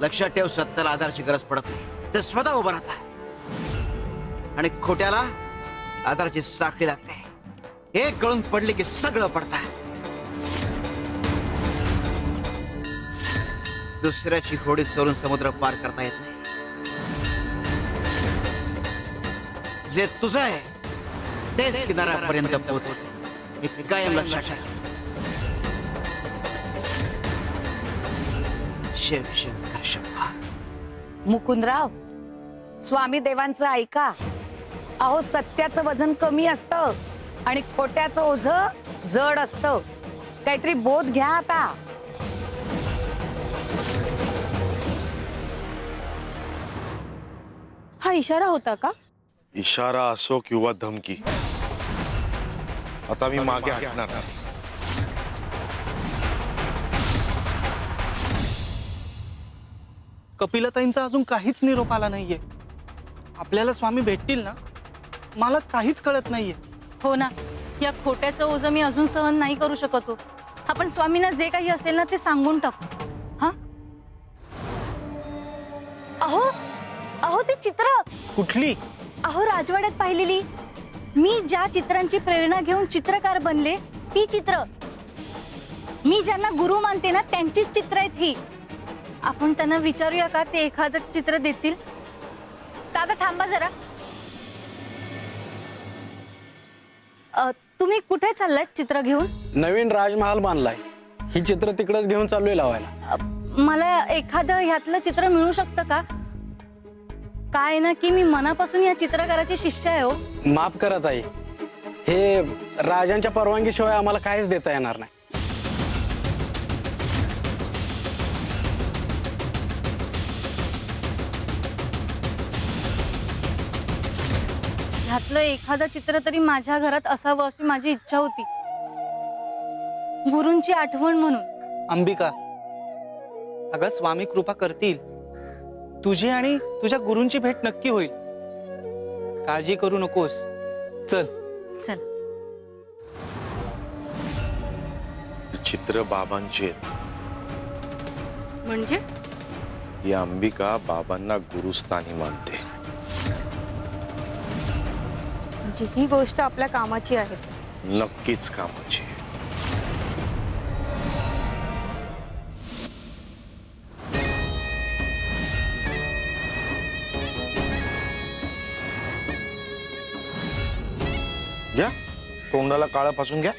लक्षात ठेव, सत्याला आधारची गरज पडत नाही, ते स्वतः उभं राहत आणि खोट्याला आधारची साखळी लागते. एक गळून पडली की सगळं पडतं. दुसऱ्याची होडी चोरून समुद्र पार करता येत नाही. जे तुझं आहे तेच किनाऱ्यापर्यंत पोहोचेल, हे कायम लक्षात ठेव. शिव शंकर शंभा. मुकुंदराव, स्वामी देवांचं ऐका. अहो, सत्याचं वजन कमी असतं आणि खोट्याचं ओझं जड असतं. काहीतरी बोध घ्या आता. हा इशारा होता का? इशारा असो किंवा धमकी, आता मी मागे हटणार नाही. कपिलताईंचा अजून काहीच निरोप आला नाहीये. आपल्याला स्वामी भेटतील ना? मला काहीच कळत नाहीये. हो ना, या खोट्याचं ओझं मी अजून सहन नाही करू शकत हो. आपण स्वामींना जे काही असेल ना ते सांगून टाकू. हा, अहो अहो ते चित्र, कुठली? अहो राजवाड्यात पाहिलेली. मी ज्या चित्रांची प्रेरणा घेऊन चित्रकार बनले ती चित्र. मी ज्यांना गुरु मानते ना त्यांचीच चित्र आहेत ही. आपण त्यांना विचारूया का ते एखादं चित्र देतील? दादा थांबा जरा. तुम्ही कुठे चाललाय चित्र घेऊन? नवीन राजमहाल बांधलाय. ही चित्र तिकडेच घेऊन चाललोय लावायला. मला एखादं ह्यातलं चित्र मिळू शकतं का? काय ना की मी मनापासून या चित्रकाराची शिष्य आहे हो. माफ करा ताई, हे राजांच्या परवानगीशिवाय आम्हाला काहीच देता येणार नाही. ह्यातलं एखादं चित्र तरी माझ्या घरात असावं अशी माझी इच्छा होती, गुरूंची आठवण म्हणून. अंबिका, अगं स्वामी कृपा करतील. तुझी आणि तुझ्या गुरूंची भेट नक्की होईल. काळजी करू नकोस. चल. चल. चित्र बाबांची आहेत. म्हणजे ही अंबिका बाबांना गुरुस्थानी मानते. म्हणजे ही गोष्ट आपल्या कामाची आहे. नक्कीच कामाची. घ्या, तोंडाला काळं पासून घ्या.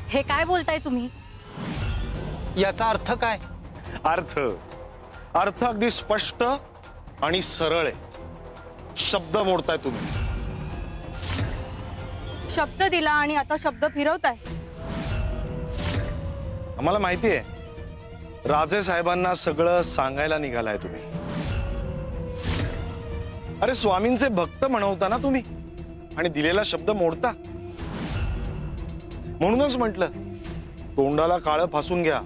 हे काय बोलताय तुम्ही? याचा अर्थ काय? अर्थ अर्थ अगदी स्पष्ट आणि सरळ आहे. शब्द मोडताय तुम्ही. शब्द दिला आणि आता शब्द फिरवताय. आम्हाला माहिती आहे, राजे साहेबांना सगळं सांगायला निघालाय तुम्ही. अरे स्वामींचे भक्त म्हणवता ना तुम्ही आणि दिलेला शब्द मोडता. म्हणूनच म्हटलं तोंडाला काळं फासून घ्या,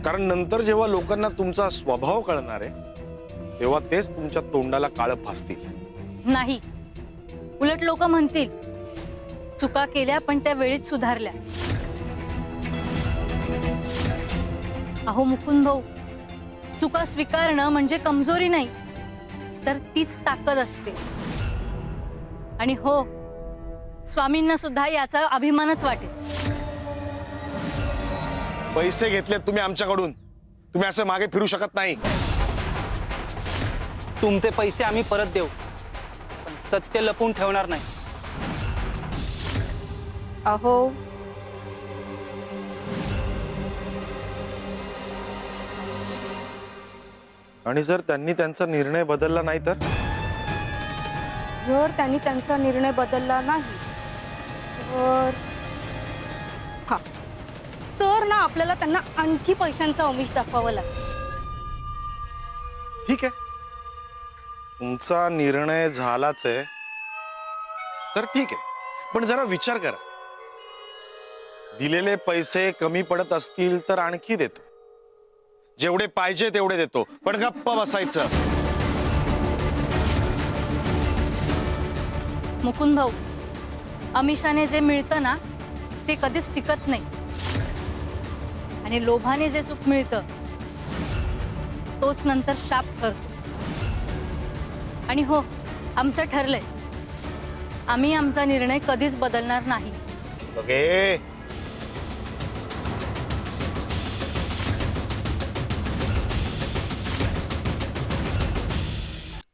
कारण नंतर जेव्हा लोकांना तुमचा स्वभाव कळणार आहे तेव्हा तेच तुमच्या तोंडाला काळं फासतील. नाही, उलट लोक म्हणतील चुका केल्या पण त्या वेळीच सुधारल्या. अहो मुकुंद भाऊ, चुका स्वीकारणं म्हणजे कमजोरी नाही, तर तीच ताकद असते. आणि हो, स्वामींना सुद्धा याचा अभिमानच वाटेल. पैसे घेतलेत तुम्ही आमच्याकडून, तुम्ही असं मागे फिरू शकत नाही. तुमचे पैसे आम्ही परत देऊ, पण सत्य लपवून ठेवणार नाही. अहो, आणि जर त्यांनी त्यांचा निर्णय बदलला नाही तर? जर त्यांनी त्यांचा निर्णय बदलला नाही तर ना आपल्याला त्यांना आणखी पैशांचं आमिष दाखवावं लागेल. ठीक आहे, तुमचा निर्णय झालाच आहे तर ठीक आहे, पण जरा विचार करा. दिलेले पैसे कमी पडत असतील तर आणखी देतो, जेवढे पाहिजे तेवढे देतो, पण गप्प बसायचं. मुकुंद भाऊ, आमिषाने जे मिळतं ना ते कधीच टिकत नाही. आणि लोभाने जे सुख मिळतं तोच नंतर शाप ठरतो. आणि हो, आमचं ठरलंय, आम्ही आमचा निर्णय कधीच बदलणार नाही. बघे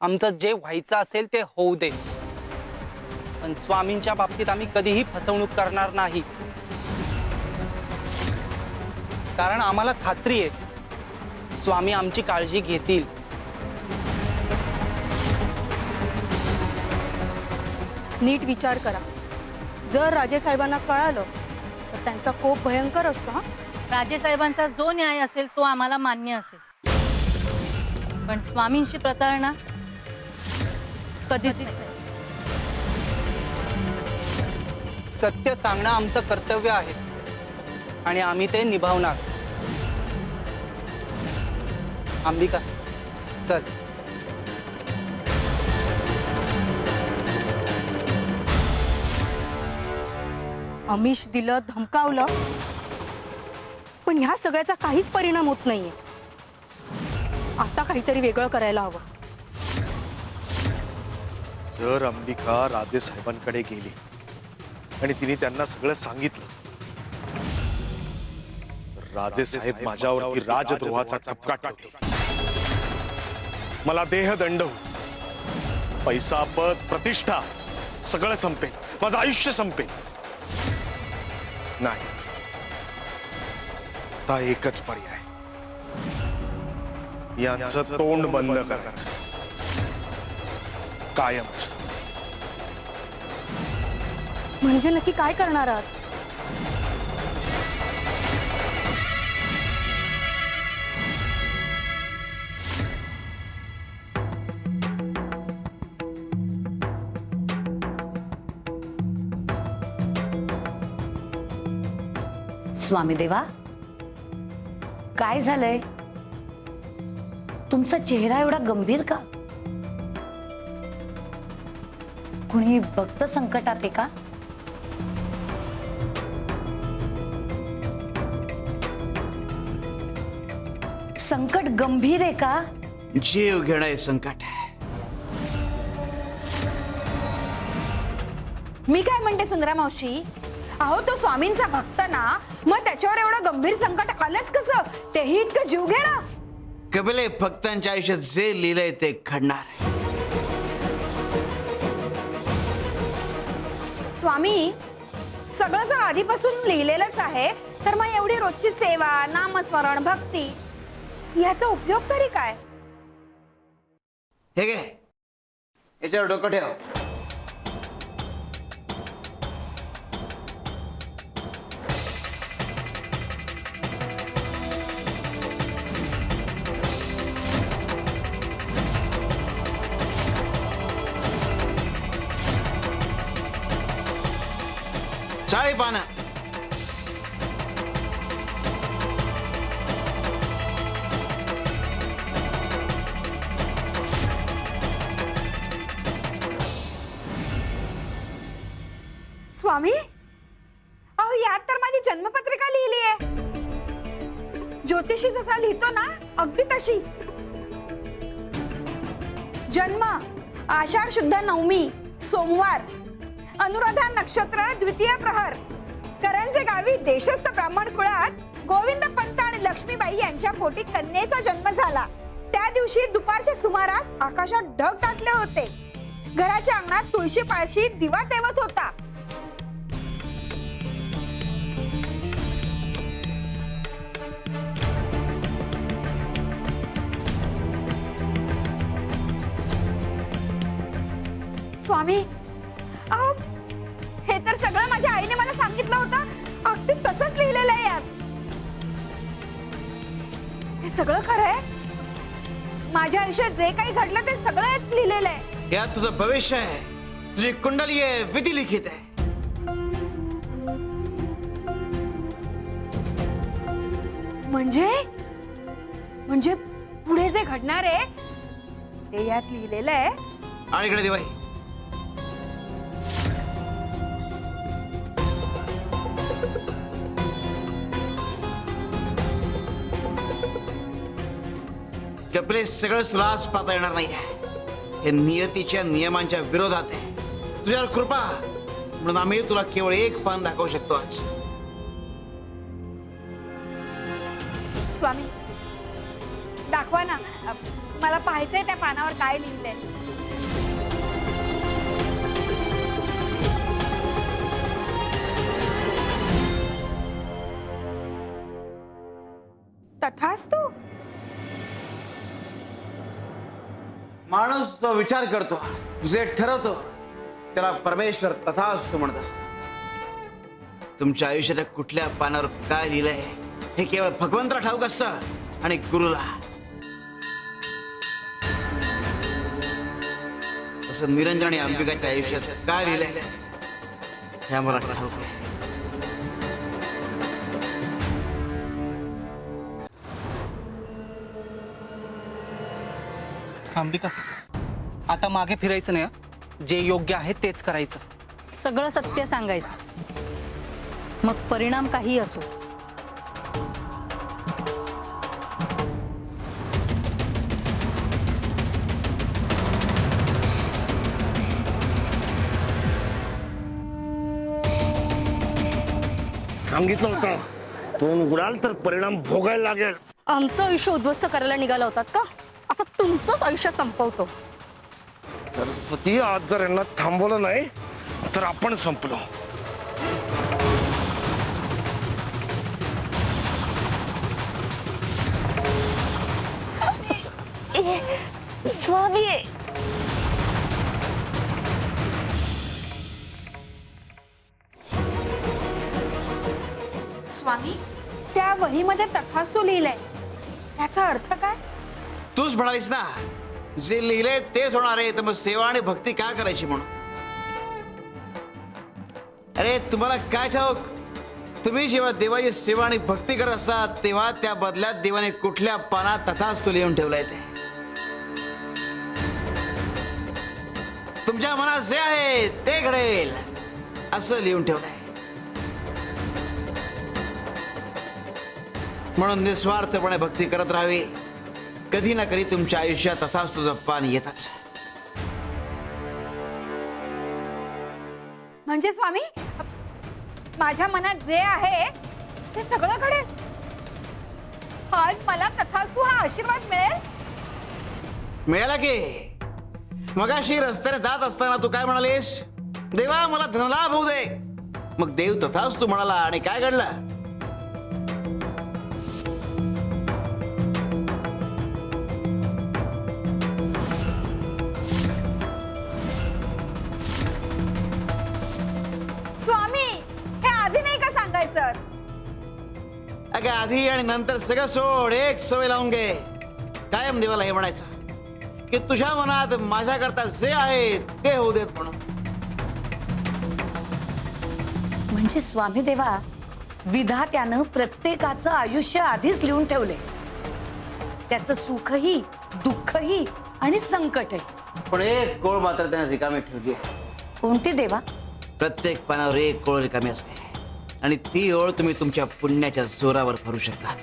आमचं जे व्हायचं असेल ते होऊ दे, पण स्वामींच्या बाबतीत आम्ही कधीही फसवणूक करणार नाही. कारण आम्हाला खात्री आहे स्वामी आमची काळजी घेतील. नीट विचार करा. जर राजेसाहेबांना कळालं तर त्यांचा कोप भयंकर असतो. हा, राजेसाहेबांचा जो न्याय असेल तो आम्हाला मान्य असेल, पण स्वामींची प्रतारणा कधीच नाही. सत्य सांगणं आमचं कर्तव्य आहे आणि आम्ही ते निभावणार. अंबिका, चल. अमिष दिलं, धमकावलं, पण ह्या सगळ्याचा काहीच परिणाम होत नाहीये. आता काहीतरी वेगळं करायला हवं. जर अंबिका राजेसाहेबांकडे गेली आणि तिने त्यांना सगळं सांगितलं, तर राजेसाहेब माझ्यावरती राजद्रोहाचा ठपका टाकतील. मला देहदंड होईल. पैसा, पद, प्रतिष्ठा सगळं संपेल. माझं आयुष्य संपेल. नाही, आता एकच पर्याय, यांचं तोंड बंद करायचं कायमच. म्हणजे नक्की काय करणार आहात? स्वामी देवा, काय झालंय? तुमचा चेहरा एवढा गंभीर का? कुणी भक्त संकटात आहे का? संकट गंभीर आहे का? जीव घेणं संकट आहे. मी काय म्हणते सुंदरा मावशी, अहो तो स्वामींचा भक्त ना, मग त्याच्यावर एवढं गंभीर संकट आलंच कसं? तेही इतकं जीव घेणं. कपिले, भक्तांच्या आयुष्यात जे लिहिलंय ते घडणार. स्वामी, सगळं जर आधीपासून लिहिलेलंच आहे तर मग एवढी रोजची सेवा, नामस्मरण, भक्ती याचा उपयोग तरी काय? हे घे, याच्यावर डोकं ठेव. चाळी पानं. स्वामी, अहो यात तर माझी जन्मपत्रिका लिहिली आहे. ज्योतिषी जसा लिहितो ना, अगदी तशी. जन्म आषाढ शुद्ध नवमी, सोमवार, अनुराधा नक्षत्र, द्वितीय प्रहर, करंजे गावी देशस्थ ब्राह्मण कुळात गोविंद पंत आणि लक्ष्मीबाई यांच्या पोटी कन्येचा जन्म झाला. त्या दिवशी दुपारच्या सुमारास आकाशात ढग दाटले होते. घराच्या अंगणात तुळशी पाशी दिवा तेवत होता. स्वामी, अहो हे तर सगळं माझ्या आईने मला सांगितलं होतं. अगदी तसंच लिहिलेलं आहे यात. हे सगळं खरं आहे. माझ्या आयुष्यात जे काही घडलं ते सगळं यात लिहिलेलं आहे. यात तुझं भविष्य आहे, तुझी कुंडली आहे, विधी लिखित आहे. म्हणजे पुढे जे घडणार आहे ते यात लिहिलेलं आहे. आणि इकडे दिवाई. कपिले सगळं सुलास पाहता येणार नाहीये. हे नियतीच्या नियमांच्या विरोधात आहे. तुझ्यावर कृपा म्हणून आम्ही तुला केवळ एक पान दाखवू शकतो आज. स्वामी दाखवा ना, मला पाहायचंय त्या पानावर काय लिहिलंय. तथास्तु. माणूस जो विचार करतो, जे ठरवतो, त्याला परमेश्वर तथास्तु म्हणत असतो. तुमच्या आयुष्याच्या कुठल्या पानावर काय लिहिलंय हे केवळ भगवंताला ठाऊक असतं आणि गुरुला. तसं निरंजन आणि अंबिकाच्या आयुष्यात काय लिहिलंय हे आम्हाला ठाऊक आहे. अंबिका, आता मागे फिरायचं नाही हं. जे योग्य आहे तेच करायचं. सगळं सत्य सांगायचं, मग परिणाम काही असो. सांगितलं होतं तोंड उघडाल तर परिणाम भोगायला लागेल. आमचं आयुष्य उद्ध्वस्त करायला निघाला होतात का? आता तुमचंच आयुष्य संपवतो. सरस्वती, आज जर यांना थांबवलं नाही तर आपण संपलो. स्वामी, स्वामी, त्या वहीमध्ये तथास्तु लिहिलंय, त्याचा अर्थ काय? तूच म्हणालीस ना, जे लिहिलंय तेच होणार आहे, तर मग सेवा आणि भक्ती काय करायची म्हणून. अरे तुम्हाला काय ठाऊक, तुम्ही जेव्हा देवाची सेवा आणि भक्ती करत असतात तेव्हा त्या बदल्यात देवाने कुठल्या पानात तथास्तु लिहून ठेवलंय ते. तुमच्या मनात जे आहे ते घडेल असं लिहून ठेवलंय. म्हणून निस्वार्थपणे भक्ती करत राहावी. कधी ना कधी तुमच्या आयुष्यात तथास्तुचं पान येतच. म्हणजे स्वामी, माझ्या मनात जे आहे ते सगळं घडेल. आज मला तथास्तु हा आशीर्वाद मिळेल. मिळाला की मगाशी रस्त्याने जात असताना तू काय म्हणालीस, देवा मला धनलाभ होऊ दे. मग देव तथास्तु म्हणाला आणि काय घडलं. स्वामी, हे आधी नाही का सांगायचं? अगं आधी आणि नंतर सगळं सोड, एक सवय लावून घे. कायम देवाला हे म्हणायचं की तुझ्या मनात माझ्याकरता जे आहे ते होऊ देत म्हणून. म्हणजे स्वामी देवा, विधात्यानं प्रत्येकाचं आयुष्य आधीच लिहून ठेवले. त्याचं सुखही, दुःखही आणि संकटही. पण एक कोळ मात्र त्याने रिकामी ठेवली आहे. कोणती देवा? प्रत्येक पानावर एक कोळ रिकामी असते आणि ती ओळ तुम्ही तुमच्या पुण्याच्या जोरावर भरू शकता.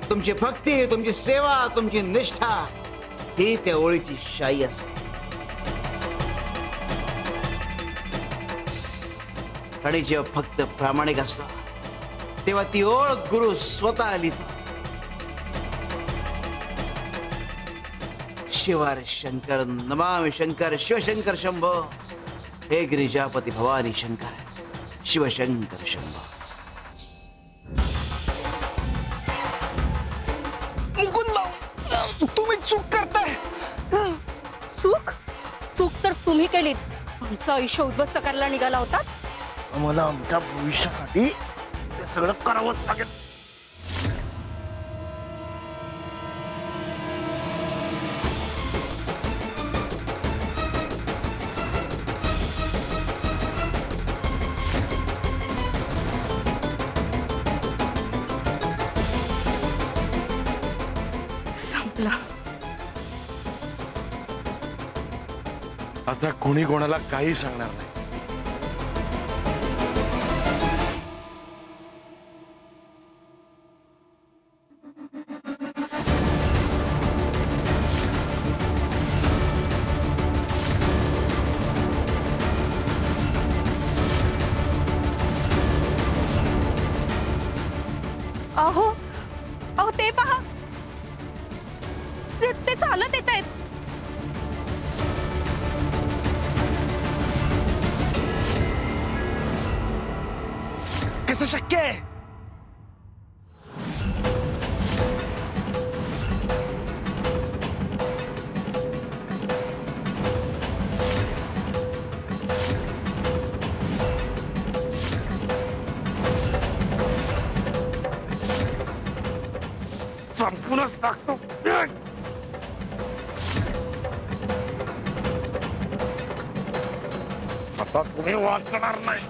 तुमची भक्ती, तुमची सेवा, तुमची निष्ठा ही त्या ओळीची शाई असते. आणि जेव्हा भक्त प्रामाणिक असतो तेव्हा ती ओळ गुरु स्वतः लिहितो. शिवार शंकर नमामि शंकर शिवशंकर शंभो. हे गिरिजापती भवानी शंकर शिवशंकर शंभो. तुम्ही चूक करताय. चूक चूक तर तुम्ही केलीत. आमचं आयुष्य उद्ध्वस्त करायला निघाला होता. आम्हाला आमच्या भविष्यासाठी ते सगळं करावंच लागेल. संपला. आता कोणी कोणाला काही सांगणार नाही. शक्य आहे? संपूर्णच टाकतो. आता तुम्ही वाचणार नाही.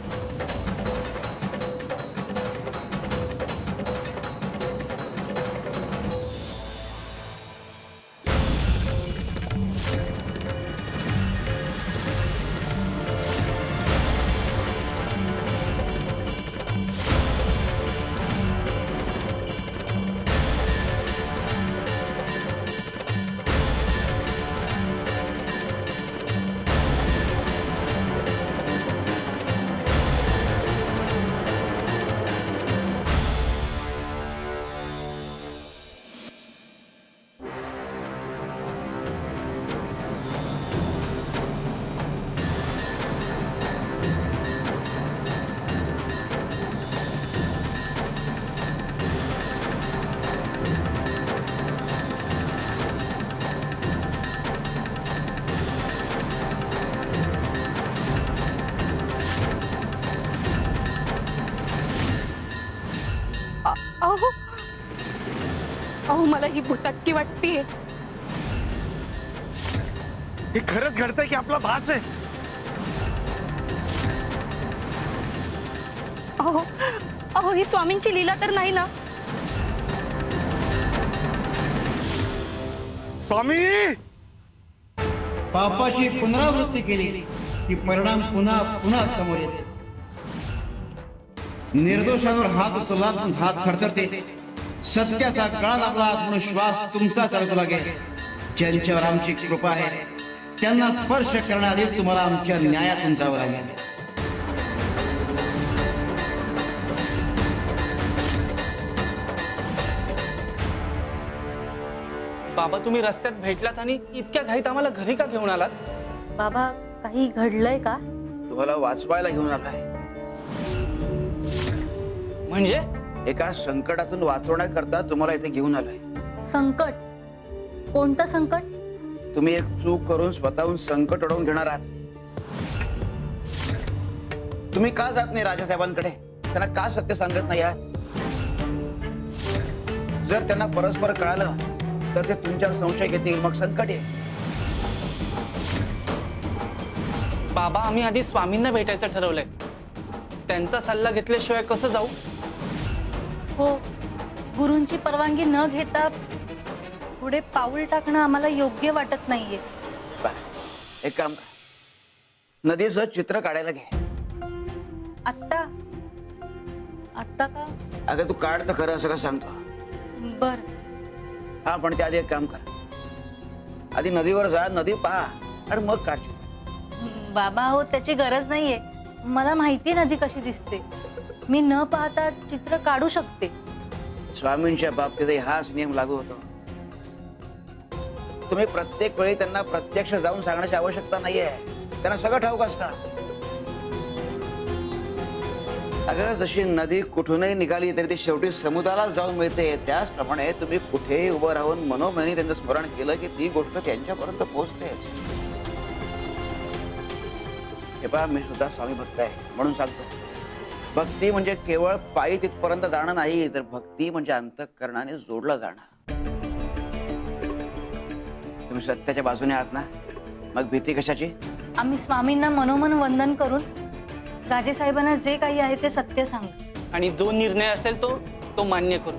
अहो अहो मला ही भुताटकी वाटतीये. हे खरंच घडतंय की आपला भास आहे? अहो अहो ही स्वामींची लीला तर नाही ना? स्वामी, पापाची पुनरावृत्ती केली की परिणाम पुन्हा पुन्हा समोर येते. निर्दोषांवर हात उचलला हात थरथरते. सत्याचा काळा लागला म्हणून श्वास तुमचाच अडकू लागेल. ज्यांच्यावर आमची कृपा आहे त्यांना स्पर्श करण्याआधी तुम्हाला आमच्या न्यायातून जावं लागेल. बाबा तुम्ही रस्त्यात भेटलात आणि इतक्या घाईत आम्हाला घरी का घेऊन आलात? बाबा काही घडलंय का? तुम्हाला वाचवायला घेऊन आलाय. म्हणजे एका संकटातून वाचवण्याकरता तुम्हाला इथे घेऊन आलाय. संकट? कोणतं संकट? तुम्ही एक चूक करून स्वतःहून संकट अडवून घेणार आहात. तुम्ही का जात नाही राजासाहेबांकडे? त्यांना का सत्य सांगत नाही आहात? जर त्यांना परस्पर कळालं तर ते तुमच्यावर संशय घेतील, मग संकट आहे. बाबा आम्ही आधी स्वामींना भेटायचं ठरवलंय. त्यांचा सल्ला घेतल्याशिवाय कसं जाऊ? हो, गुरूंची परवानगी न घेता पुढे पाऊल टाकणं आम्हाला योग्य वाटत नाहीये. बरं, एक काम कर, नदीचं चित्र काढायला घे. आत्ता आत्ता का? अगं तू काढ तर खरं, असं का सांगतो? बर. हा, पण त्याआधी एक काम कर, आधी नदीवर जा, नदी पहा आणि मग काढ. बाबा हो, त्याची गरज नाहीये. मला माहिती नदी कशी दिसते. मी न पाहता चित्र काढू शकते. स्वामींच्या बाबतीतही हाच नियम लागू होतो. तुम्ही प्रत्येक वेळी त्यांना प्रत्यक्ष जाऊन सांगण्याची आवश्यकता नाहीये. त्यांना सगळं ठाऊक असतं. अगं जशी नदी कुठूनही निघाली तरी ती शेवटी समुद्राला जाऊन मिळते, त्याचप्रमाणे तुम्ही कुठेही उभं राहून मनोमनी त्यांचं स्मरण केलं की ती गोष्ट त्यांच्यापर्यंत पोहोचतेच. हे पहा, मी सुद्धा स्वामी भक्त आहे म्हणून सांगतो, भक्ती म्हणजे केवळ पायी तिथपर्यंत जाणं नाही, तर भक्ती म्हणजे अंतःकरणाने जोडलं जाणं. तुम्ही सत्याच्या बाजूने आहात ना, मग भीती कशाची? आम्ही स्वामींना मनोमन वंदन करून राजेसाहेबांना जे काही आहे ते सत्य सांगू आणि जो निर्णय असेल तो मान्य करू.